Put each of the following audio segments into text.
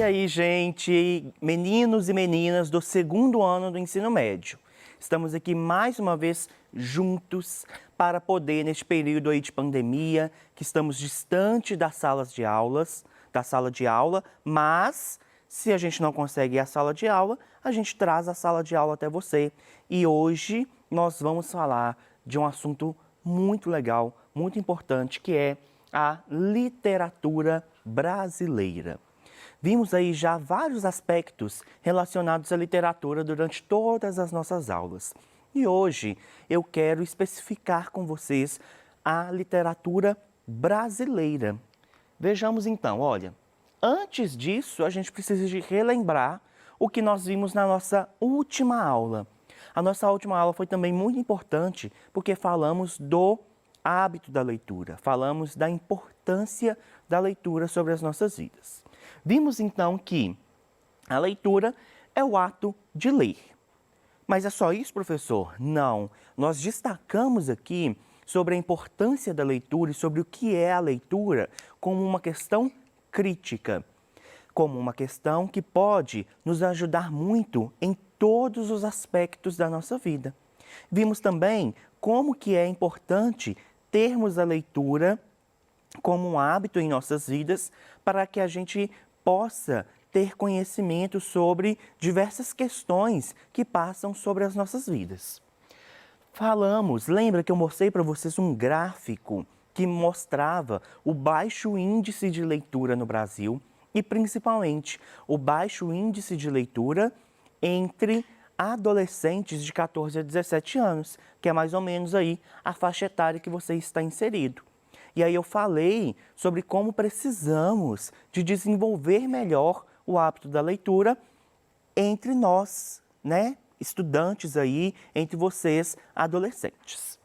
aí, gente, meninos e meninas do segundo ano do ensino médio. Estamos aqui mais uma vez juntos para poder, neste período aí de pandemia, que estamos distante das salas de aulas, da sala de aula, mas se a gente não consegue ir à sala de aula, a gente traz a sala de aula até você. E hoje nós vamos falar de um assunto muito legal, muito importante, que é a literatura brasileira. Vimos aí já vários aspectos relacionados à literatura durante todas as nossas aulas. E hoje eu quero especificar com vocês a literatura brasileira. Vejamos então, olha, antes disso a gente precisa de relembrar o que nós vimos na nossa última aula. A nossa última aula foi também muito importante porque falamos do hábito da leitura, falamos da importância da leitura sobre as nossas vidas. Vimos então que a leitura é o ato de ler. Mas é só isso, professor? Não. Nós destacamos aqui sobre a importância da leitura e sobre o que é a leitura como uma questão crítica, como uma questão que pode nos ajudar muito em todos os aspectos da nossa vida. Vimos também como que é importante termos a leitura como um hábito em nossas vidas para que a gente possa ter conhecimento sobre diversas questões que passam sobre as nossas vidas. Lembra que eu mostrei para vocês um gráfico que mostrava o baixo índice de leitura no Brasil e principalmente o baixo índice de leitura entre adolescentes de 14 a 17 anos, que é mais ou menos aí a faixa etária que você está inserido. E aí eu falei sobre como precisamos de desenvolver melhor o hábito da leitura entre nós, né, estudantes aí, entre vocês, adolescentes.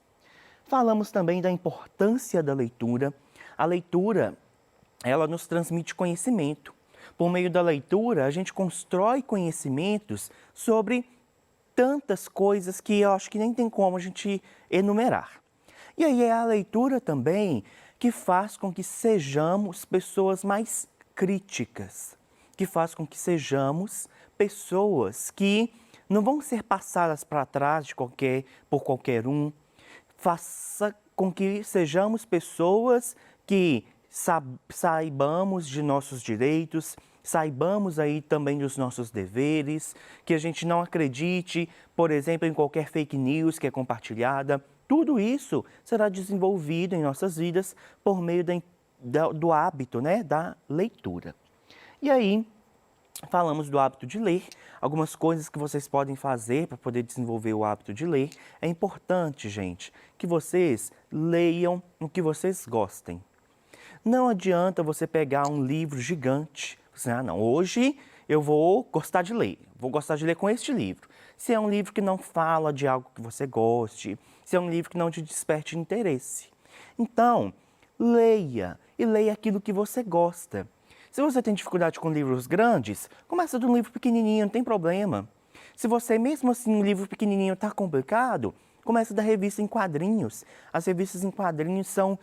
Falamos também da importância da leitura. A leitura, ela nos transmite conhecimento. Por meio da leitura, a gente constrói conhecimentos sobre tantas coisas que eu acho que nem tem como a gente enumerar. E aí é a leitura também que faz com que sejamos pessoas mais críticas, que faz com que sejamos pessoas que não vão ser passadas para trás por qualquer um, faça com que sejamos pessoas que saibamos de nossos direitos, saibamos aí também dos nossos deveres, que a gente não acredite, por exemplo, em qualquer fake news que é compartilhada. Tudo isso será desenvolvido em nossas vidas por meio do hábito, né, da leitura. E aí, falamos do hábito de ler, algumas coisas que vocês podem fazer para poder desenvolver o hábito de ler. É importante, gente, que vocês leiam o que vocês gostem. Não adianta você pegar um livro gigante, você, não, hoje eu vou gostar de ler com este livro. Se é um livro que não fala de algo que você goste, se é um livro que não te desperte interesse. Então, leia e leia aquilo que você gosta. Se você tem dificuldade com livros grandes, começa de um livro pequenininho, não tem problema. Se você, mesmo assim, um livro pequenininho está complicado, começa da revista em quadrinhos. As revistas em quadrinhos são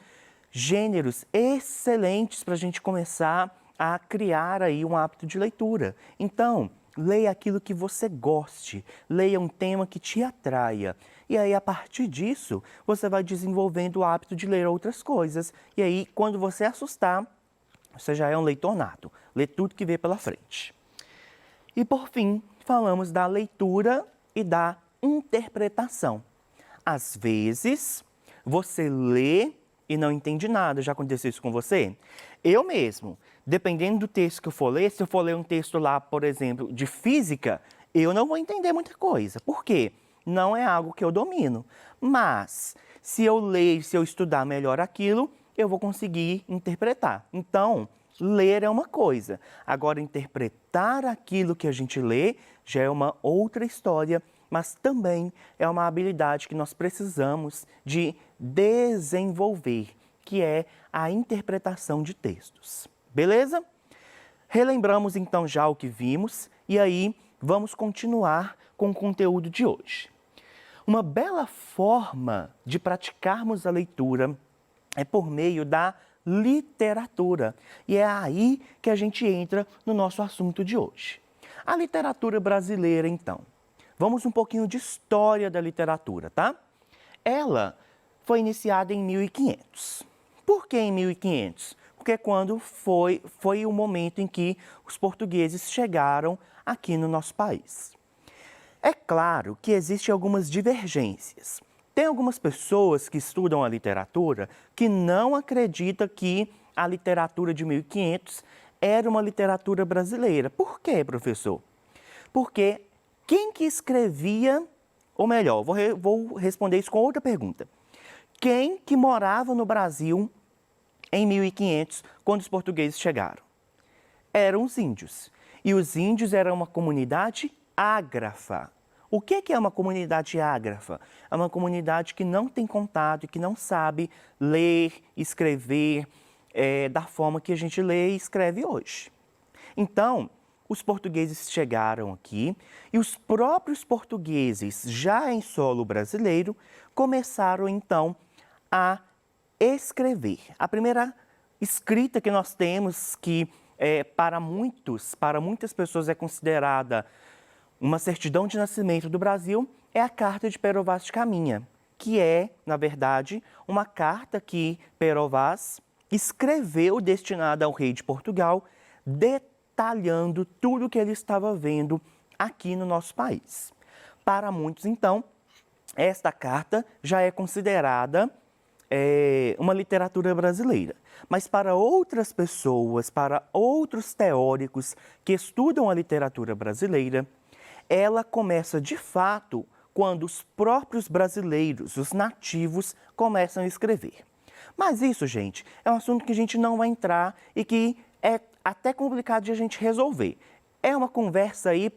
gêneros excelentes para a gente começar a criar aí um hábito de leitura. Então, leia aquilo que você goste, leia um tema que te atraia. E aí, a partir disso, você vai desenvolvendo o hábito de ler outras coisas. E aí, quando você assustar, você já é um leitor nato, lê tudo que vê pela frente. E por fim, falamos da leitura e da interpretação. Às vezes, você lê e não entende nada. Já aconteceu isso com você? Eu mesmo, dependendo do texto que eu for ler, se eu for ler um texto lá, por exemplo, de física, eu não vou entender muita coisa. Por quê? Não é algo que eu domino. Mas, se eu ler, se eu estudar melhor aquilo, eu vou conseguir interpretar. Então, ler é uma coisa. Agora, interpretar aquilo que a gente lê já é uma outra história, mas também é uma habilidade que nós precisamos de desenvolver, que é a interpretação de textos. Beleza? Relembramos então já o que vimos e aí vamos continuar com o conteúdo de hoje. Uma bela forma de praticarmos a leitura é por meio da literatura. E é aí que a gente entra no nosso assunto de hoje. A literatura brasileira, então. Vamos um pouquinho de história da literatura, tá? Ela foi iniciada em 1500. Por que em 1500? Porque quando foi o momento em que os portugueses chegaram aqui no nosso país. É claro que existem algumas divergências. Tem algumas pessoas que estudam a literatura que não acreditam que a literatura de 1500 era uma literatura brasileira. Por quê, professor? Porque quem que escrevia, ou melhor, vou responder isso com outra pergunta. Quem que morava no Brasil em 1500, quando os portugueses chegaram? Eram os índios. E os índios eram uma comunidade ágrafa. O que é uma comunidade ágrafa? É uma comunidade que não tem contato, que não sabe ler, escrever da forma que a gente lê e escreve hoje. Então, os portugueses chegaram aqui e os próprios portugueses, já em solo brasileiro, começaram então a escrever. A primeira escrita que nós temos, que para muitas pessoas é considerada uma certidão de nascimento do Brasil, é a Carta de Pero Vaz de Caminha, que é, na verdade, uma carta que Pero Vaz escreveu destinada ao rei de Portugal, detalhando tudo o que ele estava vendo aqui no nosso país. Para muitos, então, esta carta já é considerada uma literatura brasileira. Mas para outras pessoas, para outros teóricos que estudam a literatura brasileira, ela começa de fato quando os próprios brasileiros, os nativos, começam a escrever. Mas isso, gente, é um assunto que a gente não vai entrar e que é até complicado de a gente resolver. É uma conversa aí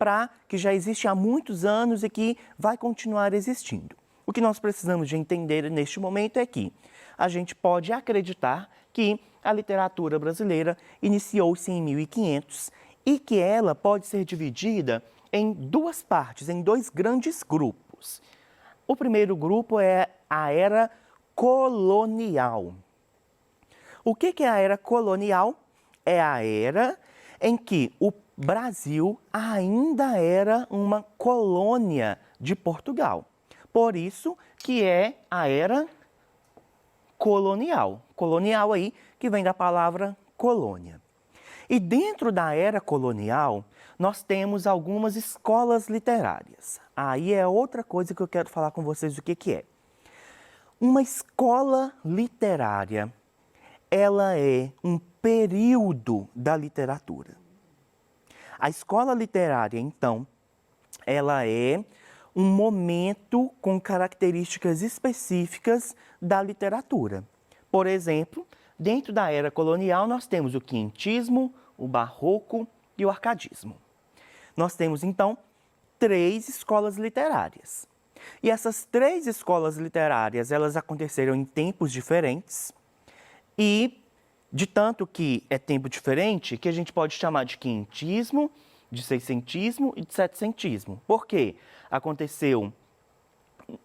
que já existe há muitos anos e que vai continuar existindo. O que nós precisamos de entender neste momento é que a gente pode acreditar que a literatura brasileira iniciou-se em 1500 e que ela pode ser dividida em duas partes, em dois grandes grupos. O primeiro grupo é a Era Colonial. O que é a Era Colonial? É a era em que o Brasil ainda era uma colônia de Portugal. Por isso que é a Era Colonial. Colonial aí, que vem da palavra colônia. E dentro da Era Colonial, nós temos algumas escolas literárias. Aí é outra coisa que eu quero falar com vocês o que é. Uma escola literária, ela é um período da literatura. A escola literária, então, ela é um momento com características específicas da literatura. Por exemplo, dentro da Era Colonial, nós temos o quinhentismo, o barroco e o arcadismo. Nós temos, então, 3 escolas literárias. E essas 3 escolas literárias, elas aconteceram em tempos diferentes e, de tanto que é tempo diferente, que a gente pode chamar de quinhentismo, de seiscentismo e de setecentismo. Por quê? Aconteceu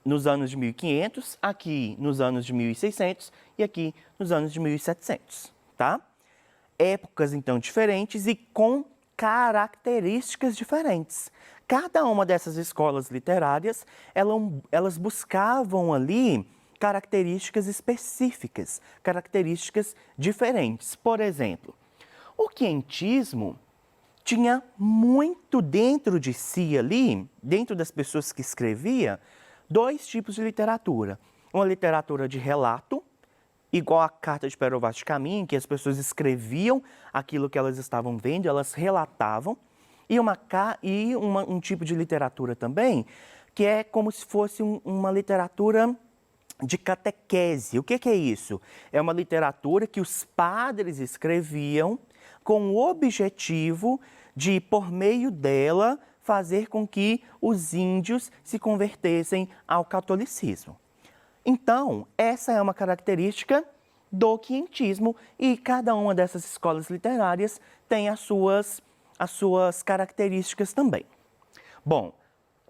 nos anos de 1500, aqui nos anos de 1600 e aqui nos anos de 1700, tá? Épocas, então, diferentes e com características diferentes. Cada uma dessas escolas literárias, elas buscavam ali características específicas, características diferentes. Por exemplo, o quinhentismo tinha muito dentro de si ali, dentro das pessoas que escrevia, 2 tipos de literatura. Uma literatura de relato, igual a Carta de Pero Vaz de Caminha, em que as pessoas escreviam aquilo que elas estavam vendo, elas relatavam, e um tipo de literatura também, que é como se fosse uma literatura de catequese. O que é isso? É uma literatura que os padres escreviam com o objetivo de, por meio dela, fazer com que os índios se convertessem ao catolicismo. Então, essa é uma característica do quinhentismo e cada uma dessas escolas literárias tem as suas características também. Bom,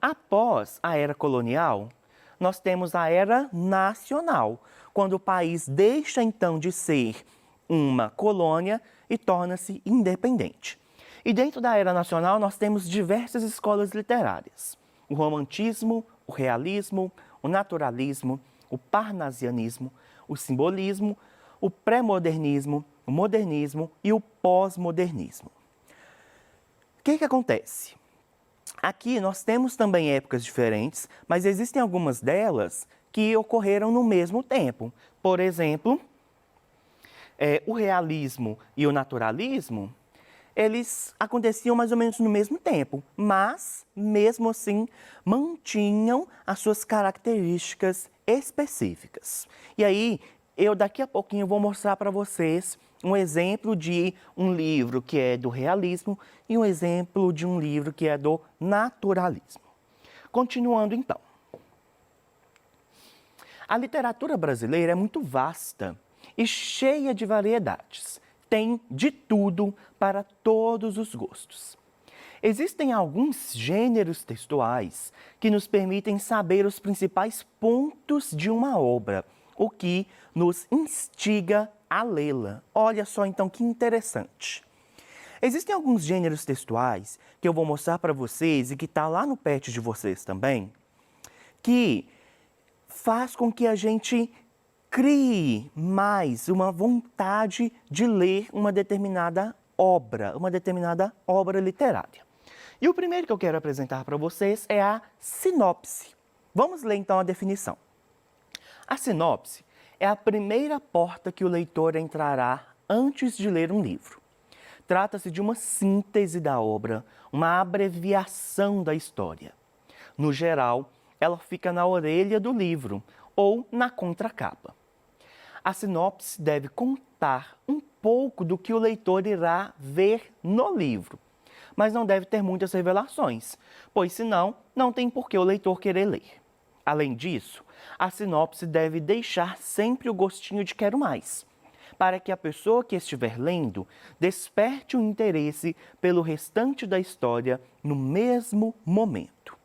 após a Era Colonial, nós temos a Era Nacional, quando o país deixa então de ser uma colônia e torna-se independente. E dentro da era nacional nós temos diversas escolas literárias. O romantismo, o realismo, o naturalismo, o parnasianismo, o simbolismo, o pré-modernismo, o modernismo e o pós-modernismo. O que acontece? Aqui nós temos também épocas diferentes, mas existem algumas delas que ocorreram no mesmo tempo. Por exemplo, o realismo e o naturalismo, eles aconteciam mais ou menos no mesmo tempo, mas, mesmo assim, mantinham as suas características específicas. E aí, eu daqui a pouquinho vou mostrar para vocês um exemplo de um livro que é do realismo e um exemplo de um livro que é do naturalismo. Continuando então. A literatura brasileira é muito vasta e cheia de variedades. Tem de tudo para todos os gostos. Existem alguns gêneros textuais que nos permitem saber os principais pontos de uma obra, o que nos instiga a lê-la. Olha só então que interessante. Existem alguns gêneros textuais que eu vou mostrar para vocês e que está lá no pet de vocês também, que faz com que a gente crie mais uma vontade de ler uma determinada obra literária. E o primeiro que eu quero apresentar para vocês é a sinopse. Vamos ler então a definição. A sinopse é a primeira porta que o leitor entrará antes de ler um livro. Trata-se de uma síntese da obra, uma abreviação da história. No geral, ela fica na orelha do livro ou na contracapa. A sinopse deve contar um pouco do que o leitor irá ver no livro, mas não deve ter muitas revelações, pois senão não tem por que o leitor querer ler. Além disso, a sinopse deve deixar sempre o gostinho de quero mais, para que a pessoa que estiver lendo desperte o interesse pelo restante da história no mesmo momento.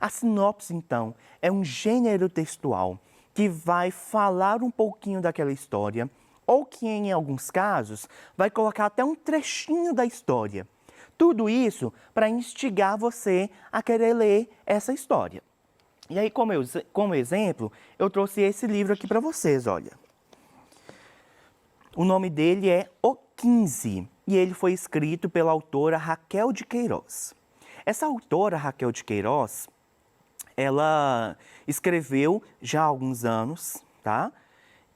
A sinopse, então, é um gênero textual que vai falar um pouquinho daquela história, ou que, em alguns casos, vai colocar até um trechinho da história. Tudo isso para instigar você a querer ler essa história. E aí, como exemplo, eu trouxe esse livro aqui para vocês, olha. O nome dele é O 15 e ele foi escrito pela autora Raquel de Queiroz. Essa autora, Raquel de Queiroz, ela escreveu já há alguns anos, tá?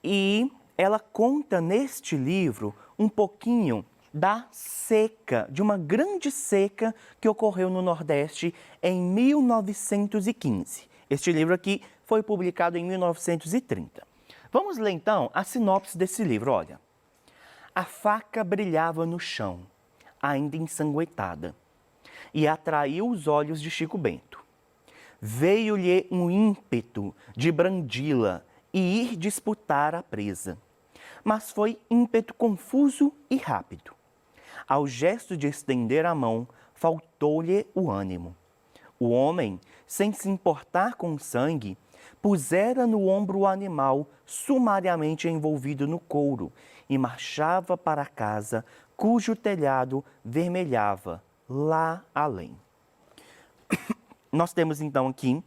E ela conta neste livro um pouquinho da seca, de uma grande seca que ocorreu no Nordeste em 1915. Este livro aqui foi publicado em 1930. Vamos ler então a sinopse desse livro, olha. A faca brilhava no chão, ainda ensanguentada, e atraiu os olhos de Chico Bento. Veio-lhe um ímpeto de brandi-la e ir disputar a presa, mas foi ímpeto confuso e rápido. Ao gesto de estender a mão, faltou-lhe o ânimo. O homem, sem se importar com o sangue, pusera no ombro o animal sumariamente envolvido no couro e marchava para casa, cujo telhado vermelhava lá além. Nós temos então aqui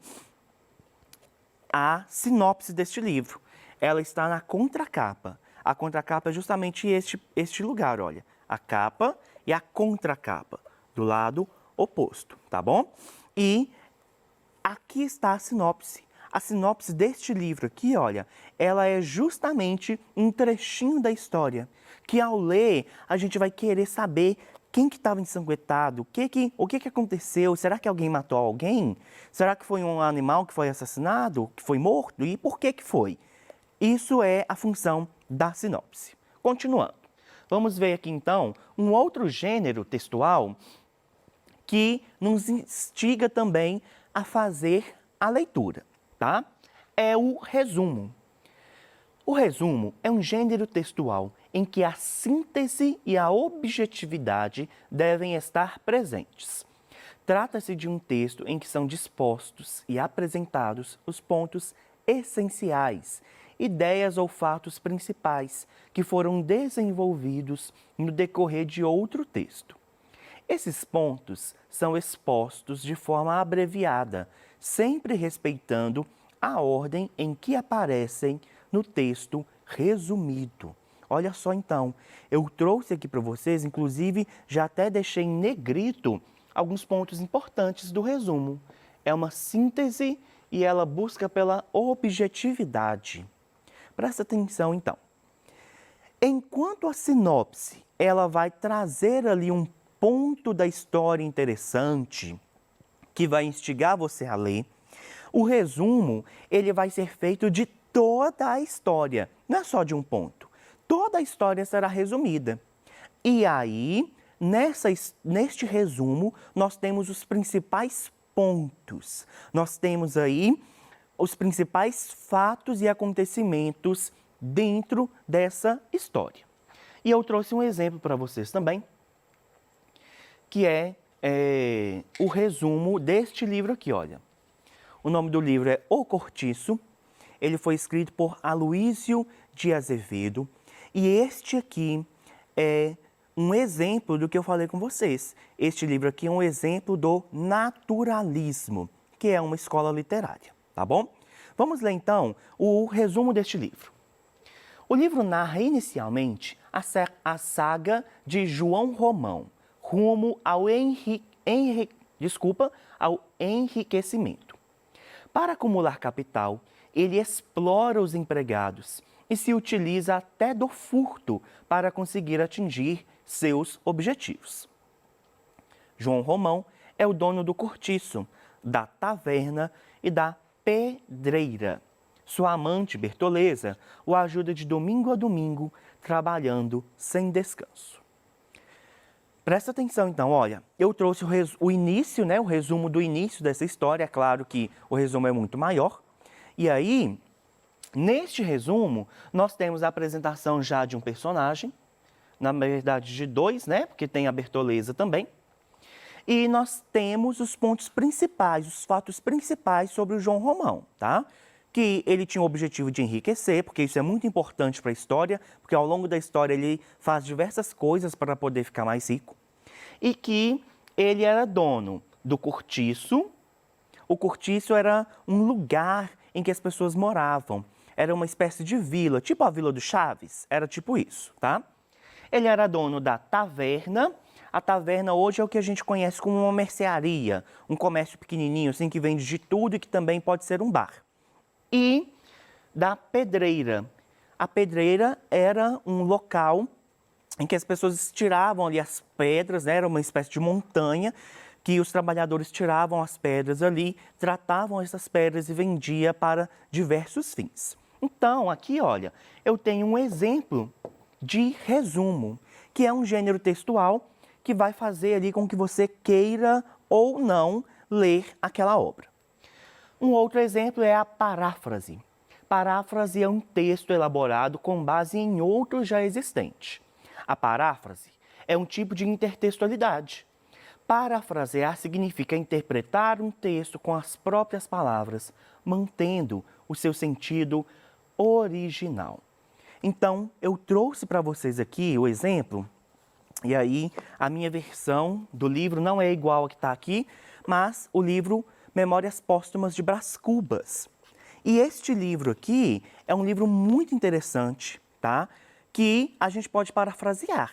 a sinopse deste livro. Ela está na contracapa. A contracapa é justamente este lugar, olha. A capa e a contracapa, do lado oposto, tá bom? E aqui está a sinopse. A sinopse deste livro aqui, olha, ela é justamente um trechinho da história, que ao ler a gente vai querer saber quem que estava ensanguentado, o que aconteceu, será que alguém matou alguém? Será que foi um animal que foi assassinado, que foi morto? E por que foi? Isso é a função da sinopse. Continuando, vamos ver aqui então um outro gênero textual que nos instiga também a fazer a leitura, tá? É o resumo. O resumo é um gênero textual em que a síntese e a objetividade devem estar presentes. Trata-se de um texto em que são dispostos e apresentados os pontos essenciais ideias ou fatos principais que foram desenvolvidos no decorrer de outro texto. Esses pontos são expostos de forma abreviada, sempre respeitando a ordem em que aparecem no texto resumido. Olha só então, eu trouxe aqui para vocês, inclusive já até deixei em negrito alguns pontos importantes do resumo. É uma síntese e ela busca pela objetividade. Presta atenção então. Enquanto a sinopse, ela vai trazer ali um ponto da história interessante que vai instigar você a ler, o resumo, ele vai ser feito de toda a história, não é só de um ponto. Toda a história será resumida. E aí, neste resumo, nós temos os principais pontos. Nós temos aí os principais fatos e acontecimentos dentro dessa história. E eu trouxe um exemplo para vocês também, que é o resumo deste livro aqui, olha. O nome do livro é O Cortiço, ele foi escrito por Aloísio de Azevedo e este aqui é um exemplo do que eu falei com vocês. Este livro aqui é um exemplo do naturalismo, que é uma escola literária, tá bom? Vamos ler então o resumo deste livro. O livro narra inicialmente a saga de João Romão, rumo ao enriquecimento. Para acumular capital, ele explora os empregados e se utiliza até do furto para conseguir atingir seus objetivos. João Romão é o dono do cortiço, da taverna e da pedreira. Sua amante, Bertoleza, o ajuda de domingo a domingo, trabalhando sem descanso. Presta atenção então, olha, eu trouxe o início, né, o resumo do início dessa história, é claro que o resumo é muito maior. E aí, neste resumo, nós temos a apresentação já de um personagem, na verdade de dois, né, porque tem a Bertoleza também. E nós temos os pontos principais, os fatos principais sobre o João Romão, tá? Que ele tinha o objetivo de enriquecer, porque isso é muito importante para a história, porque ao longo da história ele faz diversas coisas para poder ficar mais rico. E que ele era dono do cortiço. O cortiço era um lugar em que as pessoas moravam. Era uma espécie de vila, tipo a Vila do Chaves, era tipo isso, tá? Ele era dono da taverna. A taverna hoje é o que a gente conhece como uma mercearia, um comércio pequenininho, assim, que vende de tudo e que também pode ser um bar. E da pedreira. A pedreira era um local em que as pessoas tiravam ali as pedras, né? Era uma espécie de montanha, que os trabalhadores tiravam as pedras ali, tratavam essas pedras e vendia para diversos fins. Então, aqui, olha, eu tenho um exemplo de resumo, que é um gênero textual que vai fazer ali com que você queira ou não ler aquela obra. Um outro exemplo é a paráfrase. Paráfrase é um texto elaborado com base em outro já existente. A paráfrase é um tipo de intertextualidade. Parafrasear significa interpretar um texto com as próprias palavras, mantendo o seu sentido original. Então, eu trouxe para vocês aqui o exemplo, e aí a minha versão do livro não é igual a que está aqui, mas o livro Memórias Póstumas de Brás Cubas. E este livro aqui é um livro muito interessante, tá? Que a gente pode parafrasear.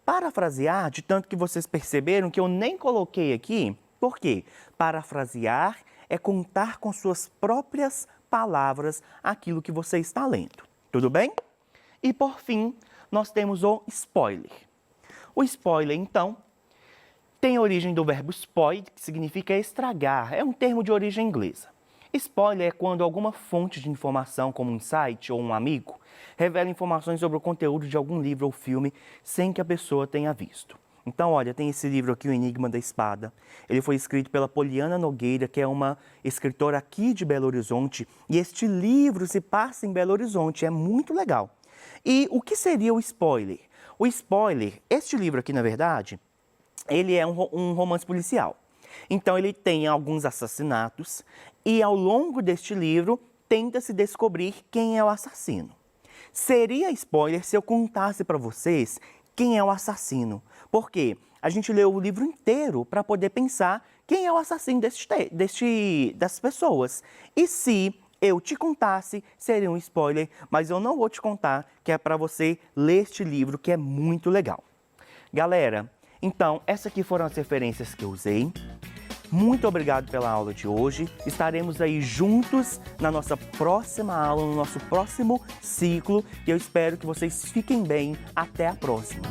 Parafrasear, de tanto que vocês perceberam que eu nem coloquei aqui, por quê? Parafrasear é contar com suas próprias palavras aquilo que você está lendo. Tudo bem? E por fim, nós temos o spoiler. O spoiler, então, tem a origem do verbo spoil, que significa estragar. É um termo de origem inglesa. Spoiler é quando alguma fonte de informação, como um site ou um amigo, revela informações sobre o conteúdo de algum livro ou filme sem que a pessoa tenha visto. Então, olha, tem esse livro aqui, O Enigma da Espada. Ele foi escrito pela Poliana Nogueira, que é uma escritora aqui de Belo Horizonte. E este livro se passa em Belo Horizonte, é muito legal. E o que seria o spoiler? O spoiler, este livro aqui, na verdade, ele é um romance policial. Então, ele tem alguns assassinatos e, ao longo deste livro, tenta-se descobrir quem é o assassino. Seria spoiler se eu contasse para vocês quem é o assassino, porque a gente leu o livro inteiro para poder pensar quem é o assassino dessas pessoas. E se eu te contasse, seria um spoiler, mas eu não vou te contar, que é para você ler este livro, que é muito legal. Galera, então, essas aqui foram as referências que eu usei. Muito obrigado pela aula de hoje. Estaremos aí juntos na nossa próxima aula, no nosso próximo ciclo. E eu espero que vocês fiquem bem. Até a próxima.